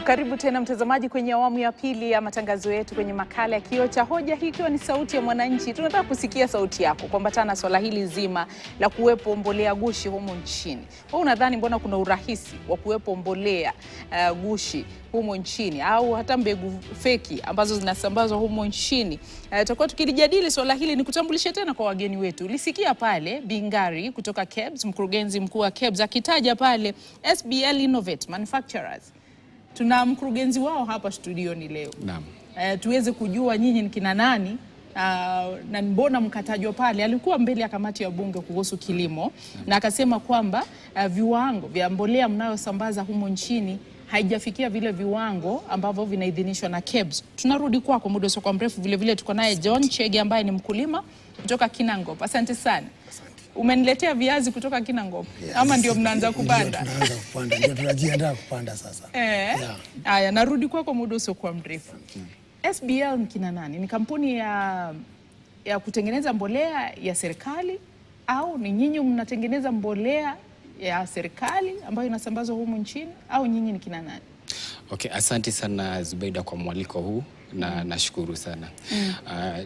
Karibu tena mtazamaji kwenye awamu ya pili ya matangazo yetu kwenye makala ya Kioo Cha Hoja, hii ikiwa ni sauti ya mwananchi. Tunataka kusikia sauti yako kuambatana na swala hili zima la kuwepo mbolea ghushi humu nchini. Wewe unadhani mbona kuna urahisi wa kuwepo mbolea ghushi humu nchini au hata mbegu feki ambazo zinasambazwa humu nchini? Tutakuwa tukilijadili swala hili. Ni kutambulisha tena kwa wageni wetu. Ulisikia pale Bingari kutoka KEBS, mkurugenzi mkuu wa KEBS akitaja pale SBL Innovate Manufacturers. Tuna mkurugenzi wao hapa studioni leo. Naam. Tuweze kujua nyinyi ni kina nani na mbona mkatajwa pale. Alikuwa mbele ya kamati ya bunge kuhusu kilimo na akasema kwamba viwango vya mbolea mnayosambaza humo nchini haijafikia vile viwango ambavyo vinaidhinishwa na KEBS. Tunarudi kwako muda sio kwa mrefu. Vile vile tuko naye John Chege ambaye ni mkulima kutoka Kinangop. Asante sana. Umeniletea viazi kutoka Kinangop. Yes. Ama ndio mnaanza kupanda? Ndio tunaanza kupanda. Ndio tunajiandaa kupanda sasa. Haya, narudi kwako muda sio kwa mrefu. SBL ni kina nani? Ni kampuni ya kutengeneza mbolea ya serikali au ni nyinyi mnatengeneza mbolea ya serikali ambayo inasambazwa humu nchini au nyinyi ni kina nani? Okay, asante sana Zubeida kwa mwaliko huu na nashukuru sana.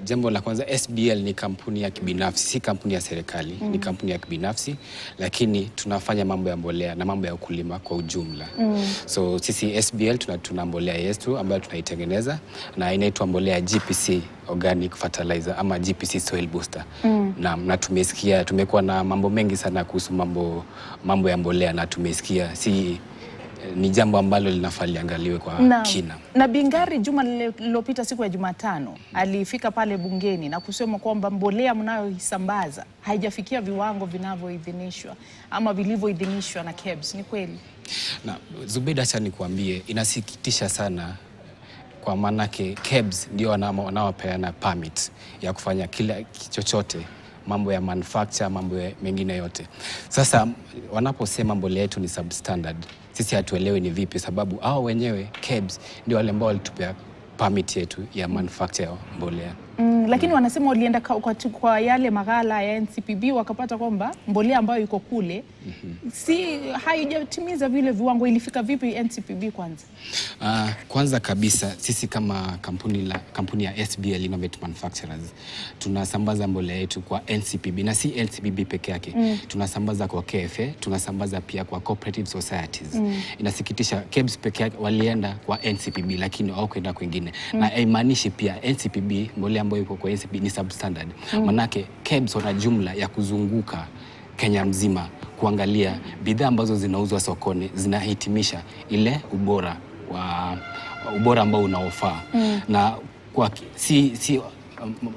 Jambo la kwanza, SBL ni kampuni ya kibinafsi, si kampuni ya serikali, ni kampuni ya kibinafsi, lakini tunafanya mambo ya mbolea na mambo ya ukulima kwa ujumla. So sisi SBL tuna mbolea yetu ambayo tunaitengeneza na inaitwa mbolea GPC Organic Fertilizer ama GPC Soil Booster. Na tumekuwa na mambo mengi sana kuhusu mambo ya mbolea na tumesikia ni jambo ambalo linafaa liangaliwe kwa kina. Na Bingari juma lililopita siku ya Jumatano alifika pale bungeni na kusema kwamba mbolea mnayoisambaza haijafikia viwango vinavyoidhinishwa ama vilivyoidhinishwa na KEBS. Ni kweli? Na Zubeida, acha nikuambie, inasikitisha sana kwa manake KEBS ndio wanaopeana permit ya kufanya kila chochote, mambo ya manufacture, mambo mengine yote. Sasa wanaposema mbolea yetu ni substandard, sisi hatuelewi ni vipi, sababu hao wenyewe KEBS ndio wale ambao walitupea permit yetu ya manufacture ya mbolea. Lakini wanasema walienda kwa yale maghala ya NCPB wakapata kwamba mbolea ambayo iko kule si haijatimiza vile viwango. Ilifika vipi NCPB kwanza? Kwanza kabisa sisi kama kampuni ya SBL Innovate Manufacturers tunasambaza mbolea yetu kwa NCPB na si NCPB peke yake. Tunasambaza kwa KFA, tunasambaza pia kwa cooperative societies. Inasikitisha KEBS peke yake walienda kwa NCPB lakini hawakwenda kwingine. Na haimaanishi pia NCPB mbolea ambayo iko kwa NCPB ni substandard. Manake KEBS wana jumla ya kuzunguka Kenya mzima kuangalia bidhaa ambazo zinauzwa sokoni zinahitimisha ile ubora ambao unaofaa. Na kwa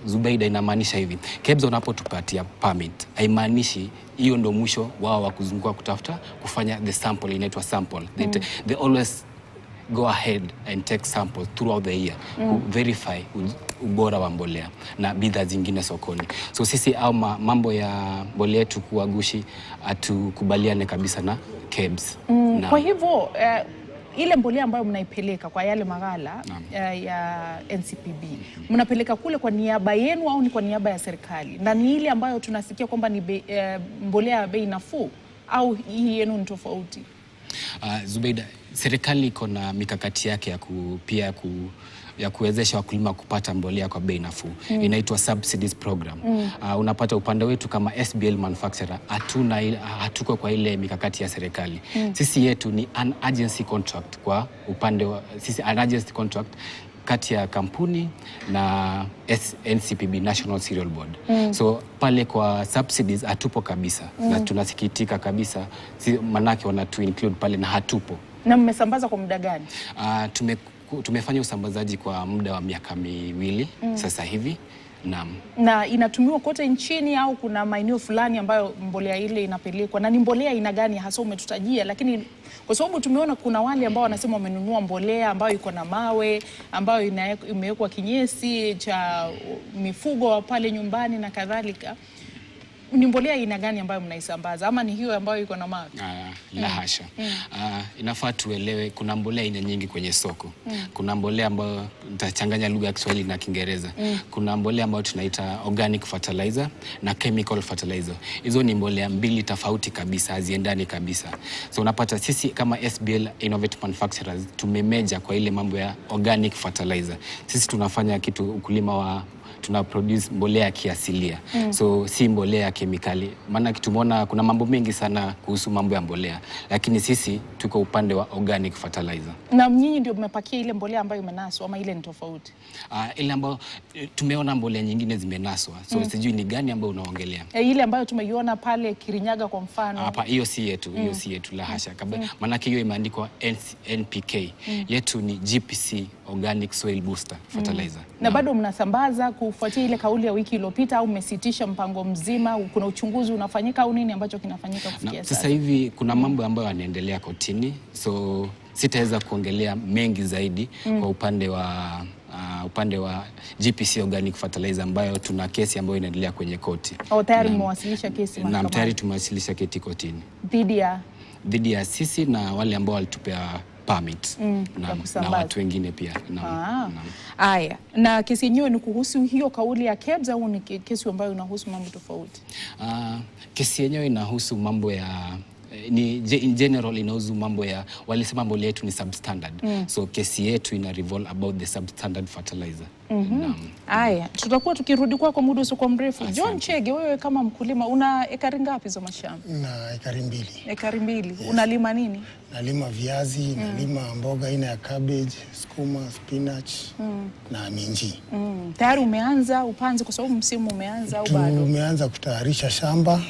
Zubeida, inamaanisha hivi, KEBS wanapotupatia permit haimaanishi hiyo ndio mwisho wao wa kuzunguka kutafuta kufanya the sample, inaitwa sample. They always go ahead and take samples throughout the year to verify ubora wa mbolea na bidhaa zingine sokoni. So sisi au mambo ya mbolea yetu kuwa ghushi hatukubaliane kabisa na KEBS. Kwa hivyo ile mbolea ambayo mnaipeleka kwa yale maghala ya NCPB, mnapeleka kule kwa niaba yenu au ni kwa niaba ya serikali? Na ni ile ambayo tunasikia kwamba ni mbolea ya bei nafuu au hii yenu ni tofauti? Zubeida, serikali iko na mikakati yake ya kuwezesha wakulima kupata mbolea kwa bei nafuu. Inaitwa subsidies program. Unapata upande wetu kama SBL manufacturer hatuko kwa ile mikakati ya serikali. Sisi yetu ni an agency contract kwa upande wa sisi, an agency contract kati ya kampuni na NCPB, National Cereal Board. So pale kwa subsidies hatupo kabisa. Na tunasikitika kabisa, manake wanatu include pale na hatupo. Na mmesambaza kwa muda gani? Tumefanya usambazaji kwa muda wa miaka 2 sasa hivi. Na inatumiwa kote nchini au kuna maeneo fulani ambayo mbolea ile inapelekwa? Na ni mbolea ina gani hasa umetutajia? Lakini kwa sababu tumeona kuna wale ambao wanasema wamenunua mbolea ambayo iko na mawe, ambayo imewekwa kinyesi cha mifugo pale nyumbani na kadhalika. Ni mbolea aina gani ambayo mnaisambaza ama ni hiyo ambayo iko na mawe? La hasha. Inafaa tuelewe kuna mbolea aina nyingi kwenye soko. Kuna mbolea ambayo nitachanganya lugha ya Kiswahili na Kiingereza. Kuna mbolea ambayo tunaita organic fertilizer na chemical fertilizer. Hizo ni mbolea mbili tofauti kabisa, haziendani kabisa. So unapata sisi kama SBL Innovative Manufacturers tumemeja kwa ile mambo ya organic fertilizer. Sisi tunafanya kitu ukulima wa tuna produce mbolea ya kiasilia. So si mbolea ya kemikali. Maana tumeona kuna mambo mengi sana kuhusu mambo ya mbolea, lakini sisi tuko upande wa organic fertilizer. Na nyinyi ndio mmepakia ile mbolea ambayo imenaswa ama ile ni tofauti? Ile ambayo tumeona mbolea nyingine zimenaswa. So sijui ni gani ambayo unaongelea. Ile ambayo tumeiona pale Kirinyaga kwa mfano. Hapa hiyo si yetu, hiyo si yetu, la hasha. Maana hiyo imeandikwa NPK. Yetu ni GPC, organic soil booster fertilizer. Na bado mnasambaza kufuatia ile kauli ya wiki iliyopita au mmesitisha mpango mzima? Kuna uchunguzi unafanyika au nini ambacho kinafanyika kufikia sasa? Sasa hivi kuna mambo ambayo yanaendelea kotini, so sitaweza kuongelea mengi zaidi kwa upande wa GPC organic fertilizer ambayo tuna kesi ambayo inaendelea kwenye koti. Tayari mmewasilisha kesi mahakamani? Na tayari tumewasilisha kesi kotini. Dhidi ya sisi na wale ambao walitupea permit na watu wengine pia. Haya, na kesi yenyewe ni kuhusu hiyo kauli ya KEBS au ni kesi ambayo inahusu mambo tofauti? Kesi yenyewe inahusu mambo ya in general inahusu mambo ya walisema mbolea yetu ni substandard. So kesi yetu ina revolve about the substandard fertilizer. Haya, tutakuwa tukirudi kwa muda usio mrefu. John Chege, wewe kama mkulima una ekari ngapi za mashamba? Na ekari 2. Ekari 2. Yes. Unalima nini? Nalima viazi, nalima mboga aina ya cabbage, sukuma, spinach na minji. Tayari umeanza upanzi kwa sababu msimu umeanza au bado? Tumeanza kutayarisha shamba,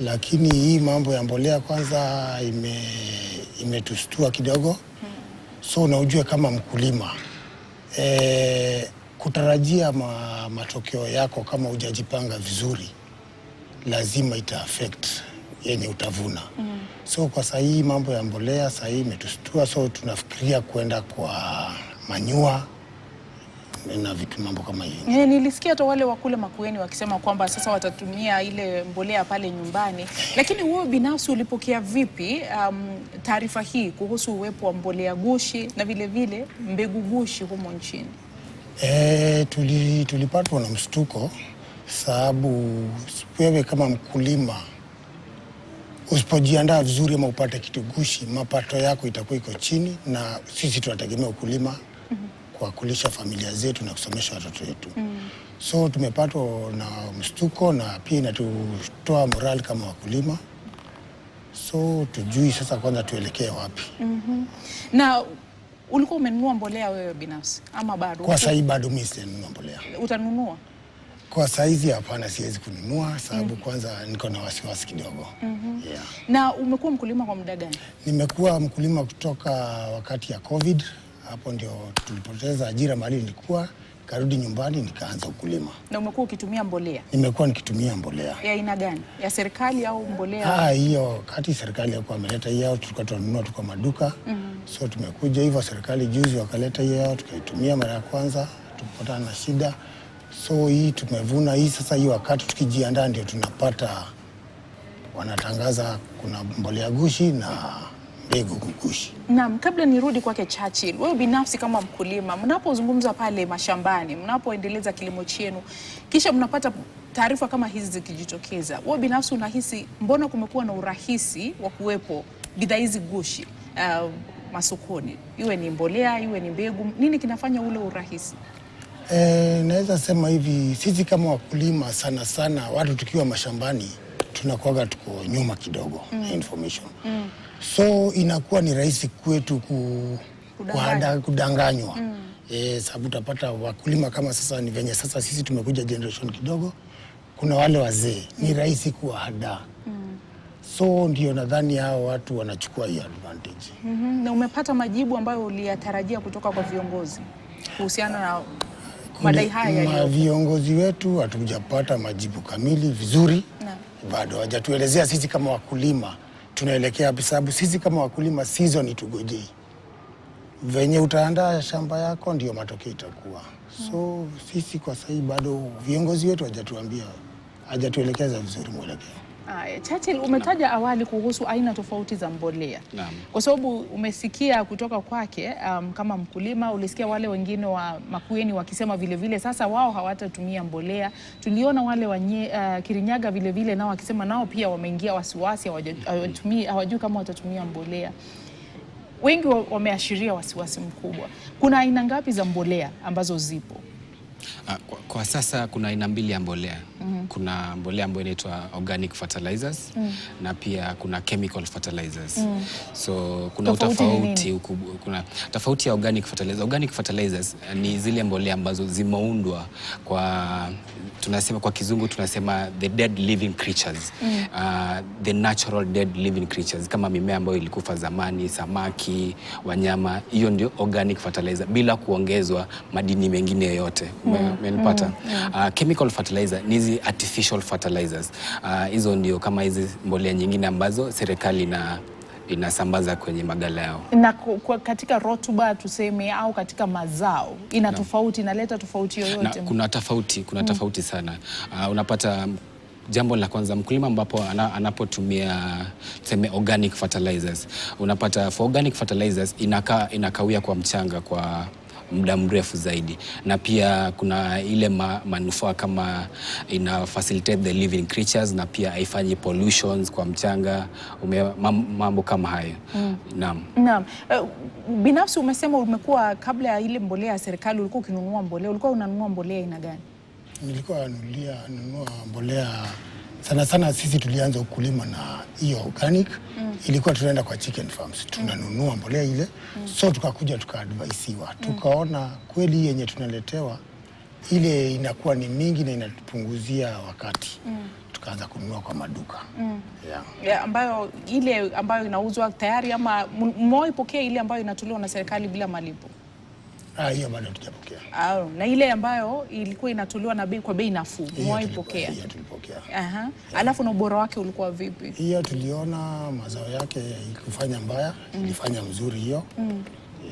lakini hii mambo ya mbolea kwanza imetustua kidogo. So unajua kama mkulima kutarajia matokeo yako kama hujajipanga vizuri lazima ita affect yenye utavuna. So kwa sahii mambo ya mbolea sahii imetustua, so tunafikiria kwenda kwa manyua na vitu mambo kama hiyo. Nilisikia hata wale wakule Makueni wakisema kwamba sasa watatumia ile mbolea pale nyumbani. Lakini wewe binafsi ulipokea vipi taarifa hii kuhusu uwepo wa mbolea ghushi na vile vile mbegu ghushi humo nchini? Tulipatwa na mshtuko sababu wewe kama mkulima usipojiandaa vizuri ama upate kitu ghushi, mapato yako itakuwa iko chini, na sisi tunategemea ukulima kwa kulisha familia zetu na kusomesha watoto wetu. So tumepatwa na mshtuko na pia inatutoa morali kama wakulima. So tujui sasa kwanza tuelekee wapi. Na ulikuwa umenunua mbolea wewe binafsi ama bado? Kwa sasa bado mimi sijanunua mbolea. Utanunua? Kwa saizi hapana, siwezi kununua sababu kwanza niko na wasiwasi kidogo. Na umekuwa mkulima kwa muda gani? Nimekuwa mkulima kutoka wakati ya COVID. Hapo ndio tulipoteza ajira mahali nilikuwa, karudi nyumbani nikaanza ukulima. Na umekuwa ukitumia mbolea? Nimekuwa nikitumia mbolea. Ya aina gani? Ya serikali au mbolea? Hiyo kati serikali yako ameleta hiyo, tulikuwa tunanunua kwa maduka. So tumekuja hivyo, serikali juzi wakaleta hiyo, tukaitumia mara ya kwanza, tukapata na shida. So hii tumevuna hii sasa, hii wakati tukijiandaa ndio tunapata wanatangaza kuna mbolea ghushi na mbegu ghushi. Naam, kabla nirudi kwake Churchill, wewe binafsi kama mkulima, mnapozungumza pale mashambani, mnapoendeleza kilimo chenu, kisha mnapata taarifa kama hizi zikijitokeza, wewe binafsi unahisi mbona kumekuwa na urahisi wa kuwepo bidhaa hizi ghushi masokoni? Iwe ni mbolea, iwe ni mbegu, nini kinafanya ule urahisi? Naweza sema hivi, sisi kama wakulima sana sana watu tukiwa mashambani tunakuwaga tuko nyuma kidogo information. So inakuwa ni rahisi kwetu kudanganywa. Sababu utapata wakulima kama sasa ni venye sasa sisi tumekuja generation kidogo, kuna wale wazee ni rahisi kuwahadaa. So ndio nadhani hao watu wanachukua hiyo advantage. Na umepata majibu ambayo uliyatarajia kutoka kwa viongozi kuhusiana na madai haya? Viongozi wetu hatujapata majibu kamili vizuri. Bado hawajatuelezea sisi kama wakulima tunaelekea wapi, sababu sisi kama wakulima season itugojei. Venye utaandaa shamba yako ndio matokeo itakuwa. So sisi kwa sasa bado viongozi wetu hawajatuambia hajatuelekeza vizuri mwelekeo. Churchill, umetaja awali kuhusu aina tofauti za mbolea. Naam. Kwa sababu umesikia kutoka kwake kama mkulima, ulisikia wale wengine wa Makueni wakisema vile vile sasa wao hawatatumia mbolea. Tuliona wale wa Kirinyaga vile vile nao wakisema nao pia wameingia wasiwasi, hawajui kama watatumia mbolea. Wengi wameashiria wasiwasi mkubwa. Kuna aina ngapi za mbolea ambazo zipo? Kwa sasa kuna aina mbili ya mbolea. Kuna mbolea ambayo inaitwa organic fertilizers na pia kuna chemical fertilizers. So kuna kuna tofauti ya organic fertilizers. Organic fertilizers ni zile mbolea ambazo zimeundwa kwa kizungu tunasema the dead living creatures. The natural dead living creatures, kama mimea ambayo ilikufa zamani, samaki, wanyama. Hiyo ndio organic fertilizer bila kuongezwa madini mengine yoyote. Umenipata? Chemical fertilizer ni hizi artificial fertilizers. Hizo ndio kama hizi mbolea nyingine ambazo serikali inasambaza kwenye magala yao. Na katika rotuba tuseme au katika mazao ina tofauti, inaleta tofauti yoyote? Kuna tofauti sana. Unapata jambo la kwanza, mkulima ambapo anapotumia tuseme organic fertilizers, unapata for organic fertilizers inakawia kwa mchanga kwa muda mrefu zaidi, na pia kuna ile manufaa kama ina facilitate the living creatures, na pia haifanyi pollutions kwa mchanga, mambo kama hayo. Naam. Binafsi umesema umekuwa kabla ya ile mbolea ya serikali ulikuwa ukinunua mbolea. Ulikuwa unanunua mbolea aina gani? Nilikuwa nanunua mbolea sana sisi tulianza ukulima na hiyo organic. Ilikuwa tunaenda kwa chicken farms tunanunua mbolea ile. So tukakuja tukaadvaisiwa, tukaona kweli yenye tunaletewa ile inakuwa ni mingi na inatupunguzia wakati. Tukaanza kununua kwa maduka. Ambayo inauzwa tayari, ama mmeipokea ile ambayo inatolewa na serikali bila malipo? Hiyo bado hatujapokea. Na ile ambayo ilikuwa inatolewa na kwa bei nafuu, mmeipokea? Hiyo tulipokea. Alafu na ubora wake ulikuwa vipi? Hiyo tuliona mazao yake ikufanya mbaya, ilifanya mzuri hiyo.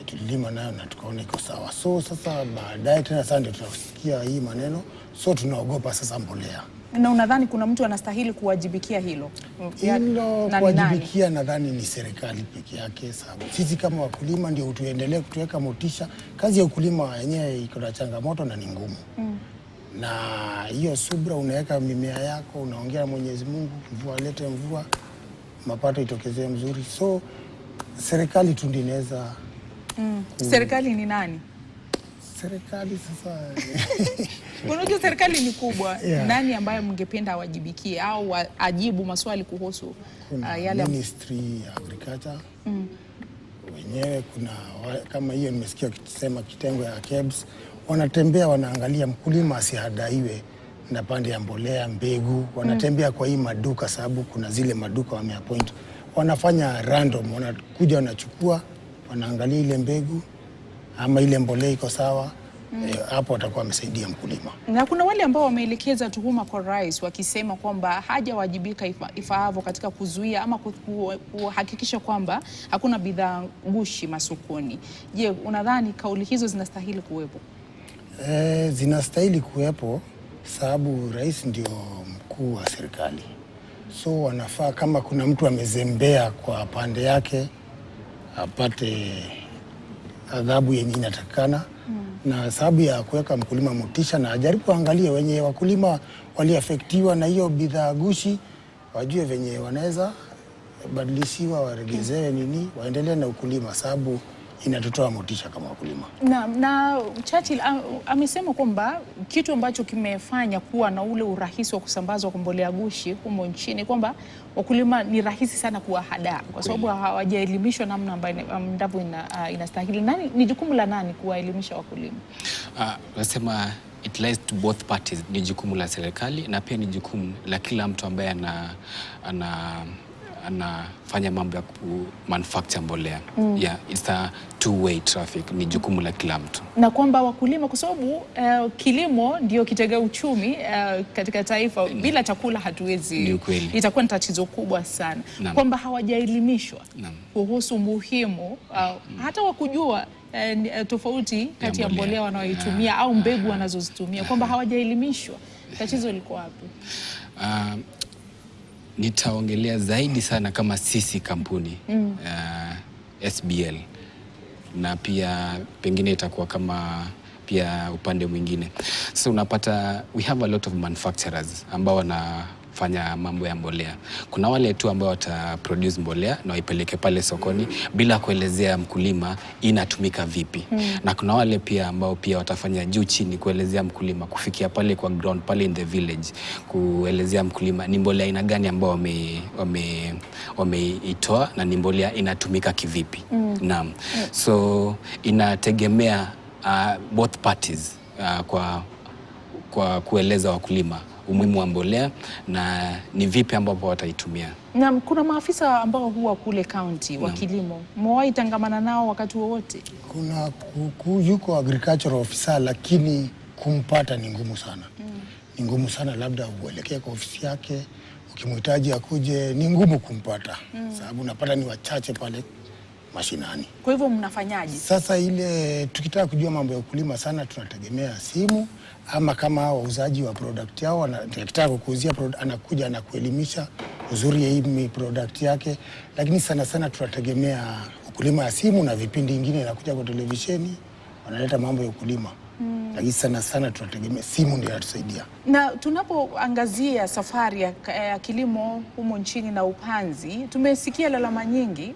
Tulilima nayo na tukaona iko sawa. So sasa baadaye tena sasa ndio tunasikia hii maneno, so tunaogopa sasa mbolea. Na unadhani kuna mtu anastahili kuwajibikia hilo? Kuwajibikia nadhani ni serikali peke yake, sababu sisi kama wakulima ndio tuendelee kutuweka motisha. Kazi ya ukulima yenyewe iko na changamoto na ni ngumu. Na hiyo subra, unaweka mimea yako, unaongea Mwenyezi Mungu, mvua lete mvua, mapato itokezee mzuri. So serikali tu ndio inaweza. Serikali ni nani? Serikali sasa unajua serikali ni kubwa. Nani ambaye mngependa awajibikie au ajibu maswali kuhusu yale Ministry ya Agriculture? Wenyewe kuna kama hiyo nimesikia ukisema kitengo ya KEBS, wanatembea wanaangalia mkulima asihadaiwe na pande ya mbolea, mbegu. Wanatembea kwa hii maduka, sababu kuna zile maduka wameappoint, wanafanya random, wanakuja wanachukua, wanaangalia ile mbegu ama ile mbolea iko sawa. Hapo watakuwa wamesaidia mkulima. Na kuna wale ambao wameelekeza tuhuma kwa rais wakisema kwamba hajawajibika ifaavyo katika kuzuia ama kuhakikisha kwamba hakuna bidhaa ghushi masokoni. Je, unadhani kauli hizo zinastahili kuwepo? Zinastahili kuwepo sababu rais ndio mkuu wa serikali. So wanafaa, kama kuna mtu amezembea kwa pande yake, apate adhabu yenye inatakana. Na sababu ya kuweka mkulima motisha, na ajaribu kuangalia wenye wakulima waliafektiwa na hiyo bidhaa ghushi, wajue venye wanaweza badilishiwa, waregezewe nini, waendelee na ukulima, sababu inatutoa motisha kama wakulima. Na Churchill amesema kwamba kitu ambacho kimefanya kuwa na ule urahisi wa kusambazwa kwa mbolea ghushi humo nchini, kwamba wakulima ni rahisi sana kuwahadaa kwa sababu hawajaelimishwa namna ambavyo inastahili. Ni jukumu la nani kuwaelimisha wakulima? Nasema it lies to both parties. Ni jukumu la serikali na pia ni jukumu la kila mtu ambaye anafanya mambo ya manufacture mbolea. It's a two-way traffic. Ni jukumu la kila mtu. Na kwamba wakulima, kwa sababu kilimo ndio kitega uchumi katika taifa, bila chakula hatuwezi, itakuwa ni tatizo kubwa sana. Kwamba hawajaelimishwa kuhusu umuhimu hata wa kujua tofauti kati ya mbolea wanaoitumia au mbegu wanazozitumia, kwamba hawajaelimishwa. Tatizo liko wapi? Nitaongelea zaidi sana kama sisi kampuni SBL, na pia pengine itakuwa kama pia upande mwingine. So unapata we have a lot of manufacturers ambao wanafanya mambo ya mbolea. Kuna wale tu ambao wataproduce mbolea na waipeleke pale sokoni bila kuelezea mkulima inatumika vipi. Na kuna wale pia ambao pia watafanya juu chini kuelezea mkulima, kufikia pale kwa ground, pale in the village, kuelezea mkulima ni mbolea aina gani ambao wameitoa na ni mbolea inatumika kivipi. Naam. So inategemea both parties kwa kueleza wakulima umuhimu wa mbolea na ni vipi ambapo wataitumia. Na kuna maafisa ambao huwa kule county wa kilimo, mmewahi tangamana nao wakati wowote? Kuna yuko agricultural officer, lakini kumpata ni ngumu sana. Ni ngumu sana, labda uelekee kwa ofisi yake, ukimhitaji akuje ni ngumu kumpata. Sababu unapata ni wachache pale mashinani. Kwa hivyo mnafanyaje? Sasa ile tukitaka kujua mambo ya ukulima sana tunategemea simu, ama kama wauzaji wa product yao anataka kukuuzia product, anakuja anakuelimisha uzuri ya hii product yake. Lakini sana sana tunategemea ukulima ya simu, na vipindi vingine inakuja kwa televisheni wanaleta mambo ya ukulima. Lakini sana sana tunategemea simu ndio inatusaidia. Na tunapoangazia safari ya kilimo humo nchini na upanzi, tumesikia lalama nyingi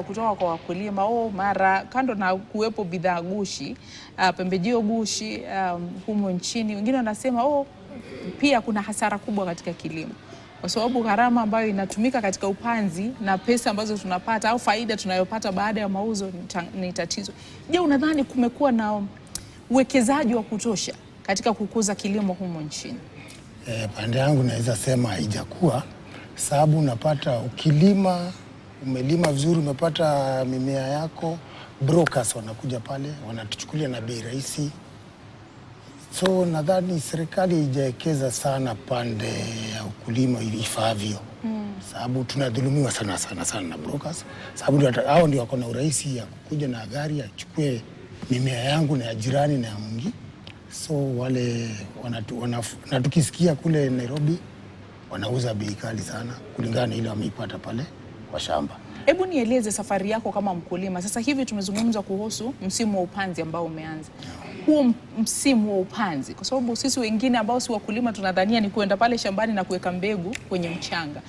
kutoka kwa wakulima, mara kando na kuwepo bidhaa ghushi, pembejeo ghushi humo nchini, wengine wanasema pia kuna hasara kubwa katika kilimo, kwa sababu gharama ambayo inatumika katika upanzi na pesa ambazo tunapata au faida tunayopata baada ya mauzo ni tatizo. Je, unadhani kumekuwa na uwekezaji wa kutosha katika kukuza kilimo humo nchini? Pande yangu naweza sema haijakuwa, sababu unapata ukilima, umelima vizuri, umepata mimea yako, brokers wanakuja pale wanatuchukulia na bei rahisi. So nadhani serikali haijawekeza sana pande ya ukulima ifaavyo. Sababu tunadhulumiwa sana na brokers, sababu hao ndio wako na urahisi ya kukuja na gari achukue mimea yangu na ya jirani na ya mwingine. So wale na tukisikia kule Nairobi wanauza bei kali sana kulingana na ile wameipata pale kwa shamba. Hebu nieleze safari yako kama mkulima. Sasa hivi tumezungumza kuhusu msimu wa upanzi ambao umeanza. Huo msimu wa upanzi, kwa sababu sisi wengine ambao si wakulima tunadhania ni kuenda pale shambani na kuweka mbegu kwenye mchanga.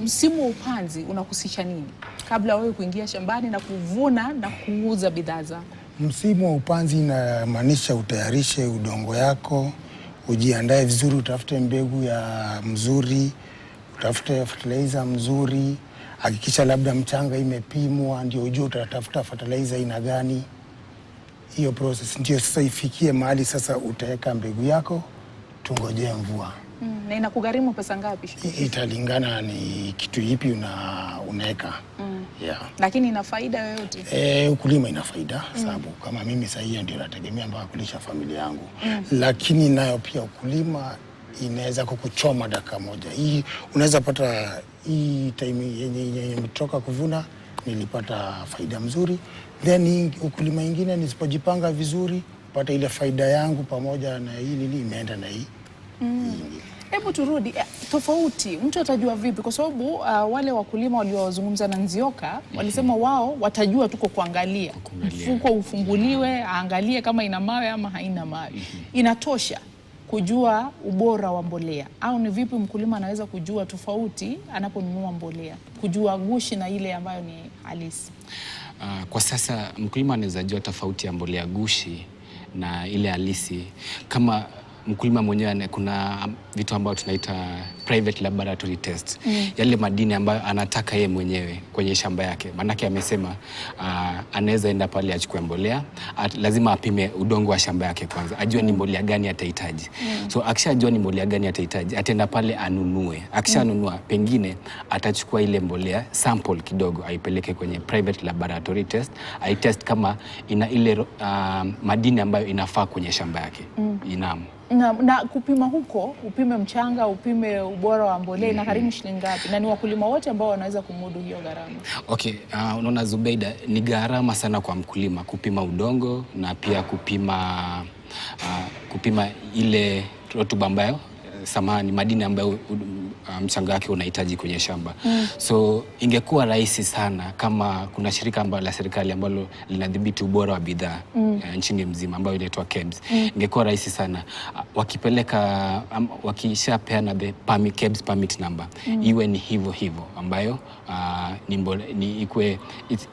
Msimu wa upanzi unahusisha nini kabla wewe kuingia shambani na kuvuna na kuuza bidhaa zako? Msimu wa upanzi inamaanisha utayarishe udongo yako, ujiandae vizuri, utafute mbegu ya mzuri, utafute fertilizer mzuri, hakikisha labda mchanga imepimwa ndio ujue utatafuta fertilizer ina gani. Hiyo process ndio sasa ifikie mahali sasa utaweka mbegu yako, tungojee mvua. Na inakugharimu pesa ngapi? Italingana ni kitu ipi unaweka. Yeah. Lakini ina faida yoyote? Ukulima ina faida, sababu kama mimi sasa hiyo ndio nategemea mpaka kulisha familia yangu. Lakini nayo pia ukulima inaweza kukuchoma dakika moja. Hii unaweza pata hii time yenye nimetoka kuvuna nilipata faida mzuri. Then ukulima ingine nisipojipanga vizuri pata ile faida yangu pamoja na hii nini imeenda na hii. Hebu turudi tofauti, mtu atajua vipi? Kwa sababu wale wakulima waliozungumza na Nzioka walisema wao watajua tuko kuangalia mfuko ufunguliwe, aangalie kama ina mawe ama haina mawe. Inatosha kujua ubora wa mbolea, au ni vipi mkulima anaweza kujua tofauti anaponunua mbolea, kujua ghushi na ile ambayo ni halisi? Kwa sasa mkulima anaweza jua tofauti ya mbolea ghushi na ile halisi kama mkulima mwenyewe. Kuna vitu ambavyo tunaita private laboratory test. Yale madini ambayo anataka yeye mwenyewe kwenye shamba yake. Manake amesema anaweza enda pale achukue mbolea, lazima apime udongo wa shamba yake kwanza, ajue ni mbolea gani atahitaji. So akishajua ni mbolea gani atahitaji, atenda pale anunue. Akishanunua pengine atachukua ile mbolea sample kidogo, aipeleke kwenye private laboratory test, aitest kama ina ile madini ambayo inafaa kwenye shamba yake. Na kupima huko, upime mchanga, upime ubora wa mbolea, na gharimu shilingi ngapi? Na ni wakulima wote ambao wanaweza kumudu hiyo gharama? Okay, unaona Zubeida, ni gharama sana kwa mkulima kupima udongo na pia kupima ile rotuba ambayo madini ambayo mchanga wake unahitaji kwenye shamba. So ingekuwa rahisi sana kama kuna shirika ambalo la serikali ambalo linadhibiti ubora wa bidhaa nchini mzima ambayo inaitwa KEBS. Ingekuwa rahisi sana wakipeleka wakishapeana the KEBS permit number iwe ni hivyo ambayo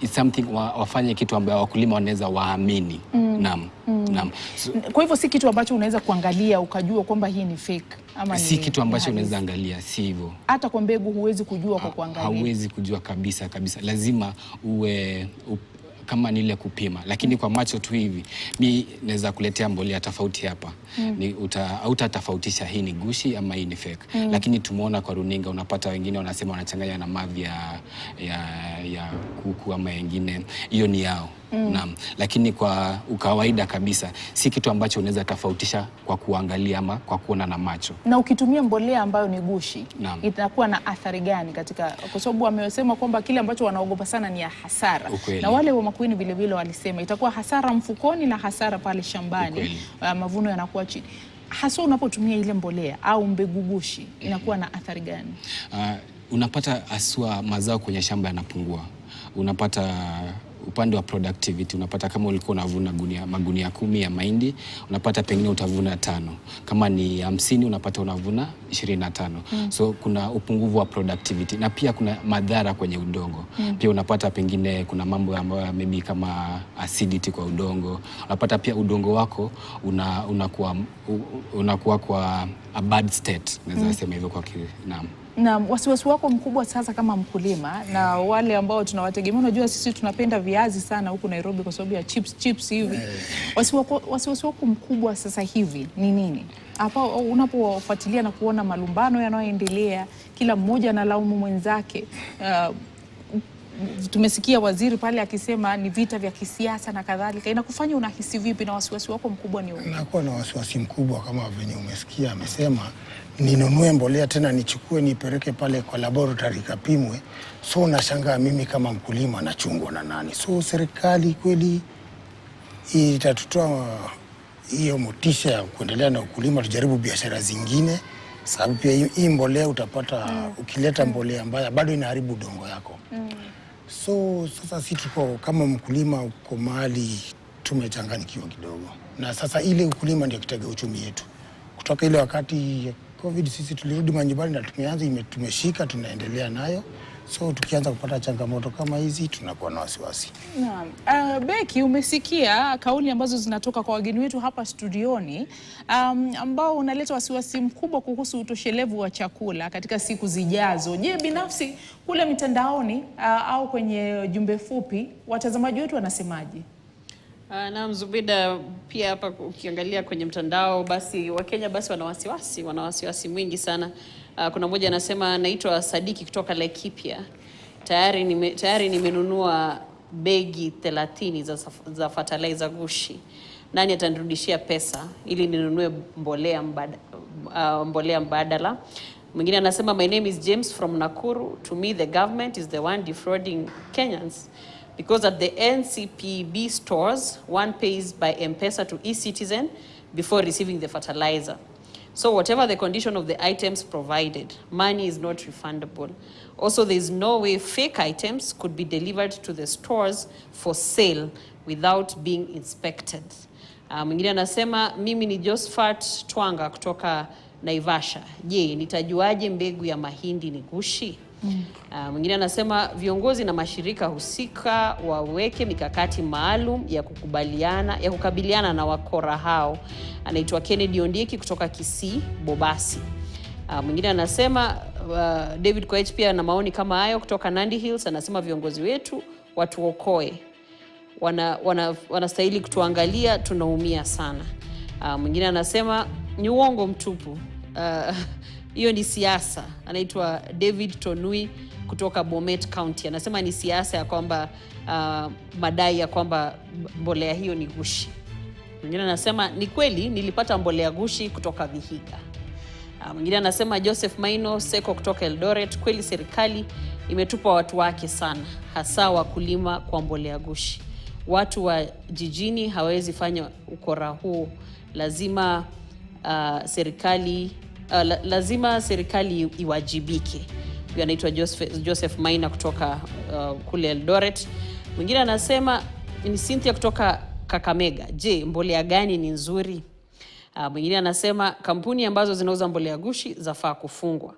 it's something wafanye kitu ambayo wakulima wanaweza waamini. Naam. So, kwa hivyo si kitu ambacho unaweza kuangalia ukajua kwamba hii ni fake ama si kitu ambacho unaweza angalia, si hivyo. Hata kwa mbegu huwezi kujua kwa kuangalia. Hauwezi kujua kabisa. Lazima kama ni ile kupima, lakini kwa macho tu hivi mimi naweza kuletea mbolea tofauti hapa. Hautatofautisha hii ni ghushi ama hii ni fake. Lakini tumeona kwa runinga unapata wengine wanasema wanachanganya na mavi ya kuku ama wengine, hiyo ni yao. Naam, lakini kwa ukawaida kabisa si kitu ambacho unaweza tofautisha kwa kuangalia ama kwa kuona na macho. Na ukitumia mbolea ambayo ni ghushi, itakuwa na athari gani katika, kwa sababu wamesema kwamba kile ambacho wanaogopa sana ni ya hasara. Na wale wa Makueni vile vile walisema itakuwa hasara mfukoni na hasara pale shambani. Mavuno yanakuwa chini. Hasa unapotumia ile mbolea au mbegu ghushi inakuwa na athari gani? Unapata aswa mazao kwenye shamba yanapungua. Unapata upande wa productivity, unapata kama ulikuwa unavuna magunia 10 ya mahindi, unapata pengine utavuna 5. Kama ni 50 unapata unavuna 25. So kuna upungufu wa productivity na pia kuna madhara kwenye udongo. Pia unapata pengine kuna mambo ambayo maybe kama acidity kwa udongo. Unapata pia udongo wako unakuwa kwa a bad state, naweza sema hivyo kwa naam. Na wasiwasi wako mkubwa sasa kama mkulima na wale ambao tunawategemea, unajua sisi tunapenda viazi sana huku Nairobi kwa sababu ya chips hivi. Wasiwasi wako mkubwa sasa hivi ni nini? Hapa unapofuatilia na kuona malumbano yanayoendelea, kila mmoja analaumu mwenzake. Tumesikia waziri pale akisema ni vita vya kisiasa na kadhalika. Inakufanya unahisi vipi na wasiwasi wako mkubwa ni upi? Nakuwa na wasiwasi mkubwa kama venye umesikia amesema ninunue mbolea tena nichukue nipeleke pale kwa laboratory kapimwe. So nashangaa mimi kama mkulima nachungwa na nani? So serikali kweli itatutoa hiyo motisha ya kuendelea na ukulima, tujaribu biashara zingine, sababu pia hii mbolea utapata ukileta mbolea mbaya bado inaharibu udongo yako. So sasa sisi tuko kama mkulima uko mahali tumechanganyikiwa kidogo. Na sasa ile ukulima ndio kitega uchumi yetu. Kutoka ile wakati ya COVID sisi tulirudi manyumbani na tumeshika, tunaendelea nayo. So tukianza kupata changamoto kama hizi tunakuwa na wasiwasi. Naam. Beki, umesikia kauli ambazo zinatoka kwa wageni wetu hapa studioni ambao unaleta wasiwasi mkubwa kuhusu utoshelevu wa chakula katika siku zijazo. Je, binafsi kule mitandaoni au kwenye jumbe fupi watazamaji wetu wanasemaje? Naam Zubeda, pia hapa ukiangalia kwenye mtandao basi Wakenya basi wana wasiwasi mwingi sana. Kuna mmoja anasema naitwa Sadiki kutoka Laikipia. Tayari nimenunua begi 30 za fertilizer ghushi. Nani atanirudishia pesa ili ninunue mbolea mbadala? Mwingine anasema my name is James from Nakuru. To me the government is the one defrauding Kenyans. Because at the NCPB stores, one pays by M-Pesa to e-Citizen before receiving the fertilizer. So whatever the condition of the items provided, money is not refundable. Also, there is no way fake items could be delivered to the stores for sale without being inspected. Mwingine anasema, mimi ni Josephat Twanga kutoka Naivasha. Je, nitajuaje mbegu ya mahindi ni ghushi? Mwingine anasema viongozi na mashirika husika waweke mikakati maalum ya kukabiliana na wakora hao. Anaitwa Kennedy Ondieki kutoka Kisii, Bobasi. Mwingine anasema David Koech pia na maoni kama hayo kutoka Nandi Hills, anasema viongozi wetu watuokoe. Wanastahili kutuangalia, tunaumia sana. Mwingine anasema ni uongo mtupu. Hiyo ni siasa. Anaitwa David Tonui kutoka Bomet County. Anasema ni siasa ya kwamba madai ya kwamba mbolea hiyo ni ghushi. Mwingine anasema ni kweli nilipata mbolea ghushi kutoka Vihiga. Mwingine anasema Joseph Maino Seko kutoka Eldoret, kweli serikali imetupa watu wake sana, hasa wakulima kwa mbolea ghushi. Watu wa jijini hawezi fanya ukora huu. Lazima serikali lazima serikali iwajibike. Huyu anaitwa Joseph Maina kutoka kule Eldoret. Mwingine anasema ni Cynthia kutoka Kakamega. Je, mbolea gani ni nzuri? Mwingine anasema kampuni ambazo zinauza mbolea ghushi zafaa kufungwa.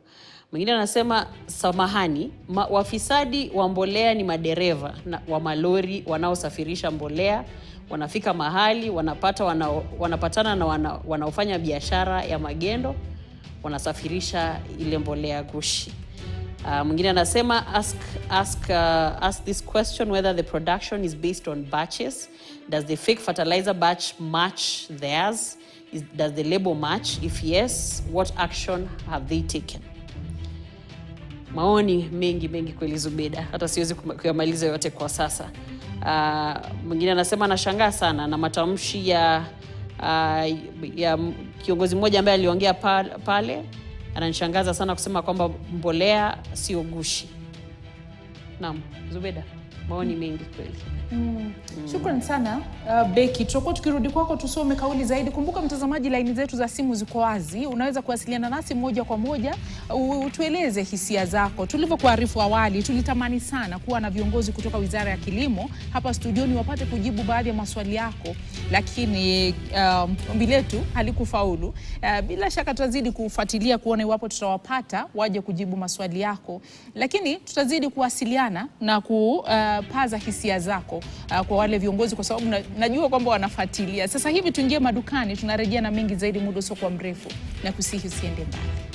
Mwingine anasema samahani, wafisadi wa mbolea ni madereva wa malori wanaosafirisha mbolea. Wanafika mahali, wanapatana na wanaofanya biashara ya magendo, wanasafirisha ile mbolea ghushi. Mwingine anasema ask this question whether the production is based on batches. Does the fake fertilizer batch match theirs? Does the label match? If yes, what action have they taken? Maoni mengi kweli Zubeda, hata siwezi kuyamaliza yote kwa sasa. Mwingine anasema anashangaa sana na matamshi ya kiongozi mmoja ambaye aliongea pale. Ananishangaza sana kusema kwamba mbolea sio ghushi. Naam, Zubeda, maoni mengi kweli. Shukrani sana Becky. Tutakuwa tukirudi kwako tusome kauli zaidi. Kumbuka mtazamaji, laini zetu za simu ziko wazi. Unaweza kuwasiliana nasi moja kwa moja, utueleze hisia zako. Tulivyokuarifu awali, tulitamani sana kuwa na viongozi kutoka Wizara ya Kilimo hapa studioni wapate kujibu baadhi ya maswali yako, lakini ombi letu halikufaulu. Bila shaka tutazidi kufuatilia kuona iwapo tutawapata waje kujibu maswali yako, lakini tutazidi kuwasiliana na kupaza hisia zako kwa wale viongozi, kwa sababu najua kwamba wanafuatilia. Sasa hivi tuingie madukani, tunarejea na mengi zaidi muda usio kwa mrefu, na kusihi usiende mbali.